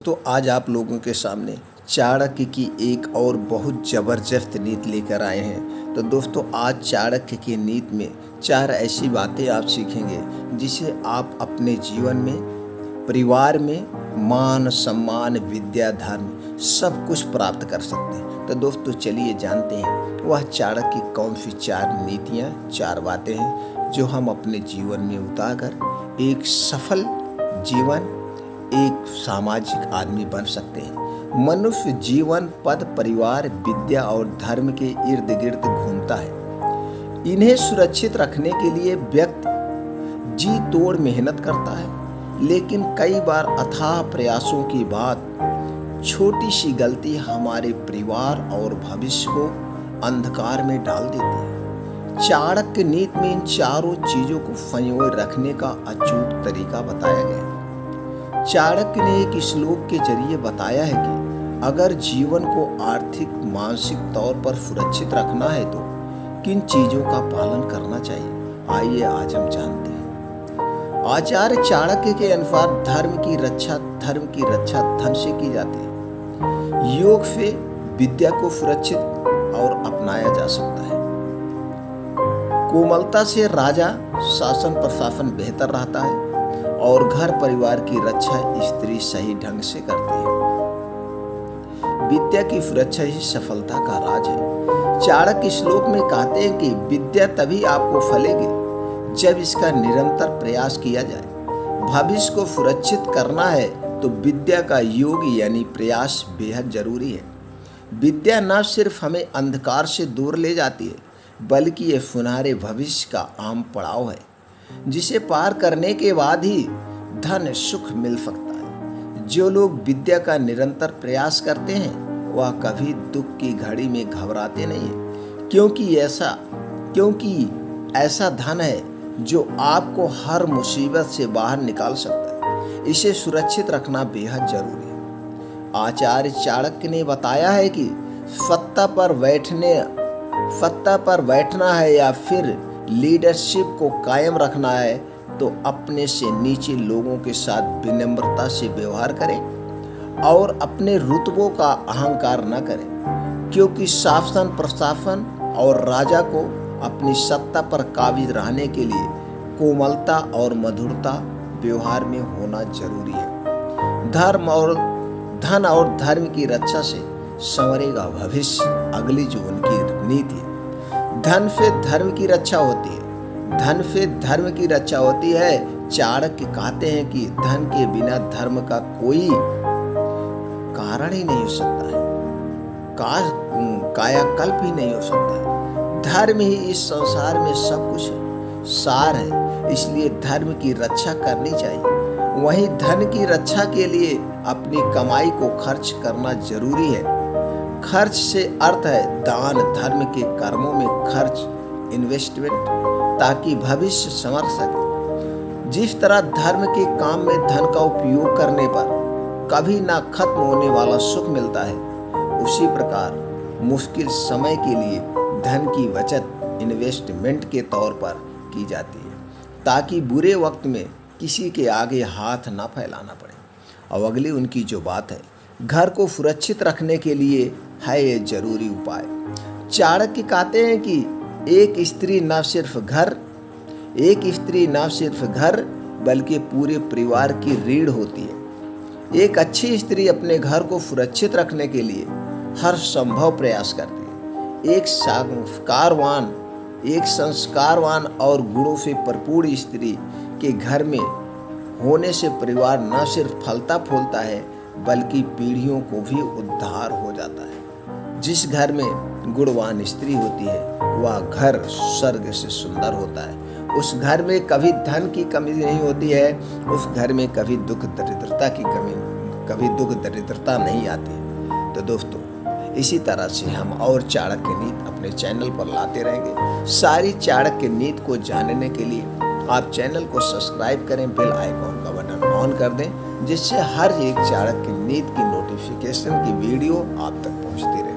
दोस्तों, आज आप लोगों के सामने चाणक्य की एक और बहुत ज़बरदस्त नीति लेकर आए हैं। तो दोस्तों, आज चाणक्य की नीति में 4 ऐसी बातें आप सीखेंगे जिसे आप अपने जीवन में, परिवार में मान, सम्मान, विद्या, धर्म सब कुछ प्राप्त कर सकते हैं। तो दोस्तों, चलिए जानते हैं वह चाणक्य की कौन सी 4 नीतियाँ, 4 बातें हैं जो हम अपने जीवन में उतारकर एक सफल जीवन, एक सामाजिक आदमी बन सकते हैं। मनुष्य जीवन, पद, परिवार, विद्या और धर्म के इर्द गिर्द घूमता है। इन्हें सुरक्षित रखने के लिए व्यक्ति जी तोड़ मेहनत करता है, लेकिन कई बार अथाह प्रयासों के बाद छोटी सी गलती हमारे परिवार और भविष्य को अंधकार में डाल देती है। चाणक्य नीति में इन चारों चीजों को संयोए रखने का अचूक तरीका बताया गया है। चाणक्य ने एक श्लोक के जरिए बताया है कि अगर जीवन को आर्थिक, मानसिक तौर पर सुरक्षित रखना है तो किन चीजों का पालन करना चाहिए। आइए आज हम जानते हैं। आचार्य चाणक्य के अनुसार धर्म की रक्षा धन से की जाती है। योग से विद्या को सुरक्षित और अपनाया जा सकता है। कोमलता से राजा शासन प्रशासन बेहतर रहता है और घर परिवार की रक्षा स्त्री सही ढंग से करती है। विद्या की सुरक्षा ही सफलता का राज है। चाणक्य श्लोक में कहते हैं कि विद्या तभी आपको फलेगी जब इसका निरंतर प्रयास किया जाए। भविष्य को सुरक्षित करना है तो विद्या का योग यानी प्रयास बेहद जरूरी है। विद्या न सिर्फ हमें अंधकार से दूर ले जाती है, बल्कि ये सुनहरे भविष्य का आम पड़ाव है जिसे पार करने के बाद ही धन सुख मिल सकता है। जो लोग विद्या का निरंतर प्रयास करते हैं वह कभी दुख की घड़ी में घबराते नहीं है, क्योंकि ऐसा धन है जो आपको हर मुसीबत से बाहर निकाल सकता है। इसे सुरक्षित रखना बेहद जरूरी है। आचार्य चाणक्य ने बताया है कि सत्ता पर बैठना है या फिर लीडरशिप को कायम रखना है तो अपने से नीचे लोगों के साथ विनम्रता से व्यवहार करें और अपने रुतबों का अहंकार न करें, क्योंकि शासन प्रशासन और राजा को अपनी सत्ता पर काबिज रहने के लिए कोमलता और मधुरता व्यवहार में होना जरूरी है। धन और धर्म की रक्षा से संवरेगा भविष्य। अगली जो उनकी नीति है, धन से धर्म की रक्षा होती है। धन से धर्म की रक्षा होती है। चाणक्य कहते हैं कि धन के बिना धर्म का कोई कारण ही नहीं हो सकता है, कायाकल्प ही नहीं हो सकता है। धर्म ही इस संसार में सब कुछ है, सार है। इसलिए धर्म की रक्षा करनी चाहिए। वहीं धन की रक्षा के लिए अपनी कमाई को खर्च करना जरूरी है। खर्च से अर्थ है दान, धर्म के कर्मों में खर्च, इन्वेस्टमेंट, ताकि भविष्य संवर सके। जिस तरह धर्म के काम में धन का उपयोग करने पर कभी ना खत्म होने वाला सुख मिलता है, उसी प्रकार मुश्किल समय के लिए धन की बचत इन्वेस्टमेंट के तौर पर की जाती है, ताकि बुरे वक्त में किसी के आगे हाथ ना फैलाना पड़े। और अगली उनकी जो बात है, घर को सुरक्षित रखने के लिए है ये जरूरी उपाय। चाणक्य कहते हैं कि एक स्त्री न सिर्फ घर बल्कि पूरे परिवार की रीढ़ होती है। एक अच्छी स्त्री अपने घर को सुरक्षित रखने के लिए हर संभव प्रयास करती है। एक संस्कारवान और गुणों से भरपूर स्त्री के घर में होने से परिवार न सिर्फ फलता फूलता है बल्कि पीढ़ियों को भी उद्धार हो जाता है। जिस घर में गुणवान स्त्री होती है वह घर स्वर्ग से सुंदर होता है। उस घर में कभी धन की कमी नहीं होती है। उस घर में कभी दुख दरिद्रता नहीं आती। तो दोस्तों, इसी तरह से हम और चाणक्य नीति अपने चैनल पर लाते रहेंगे। सारी चाणक्य नीति को जानने के लिए आप चैनल को सब्सक्राइब करें, बेल आइकॉन का बटन ऑन कर दें, जिससे हर एक चाणक्य नीति की नोटिफिकेशन की वीडियो आप तक पहुंचती रहे।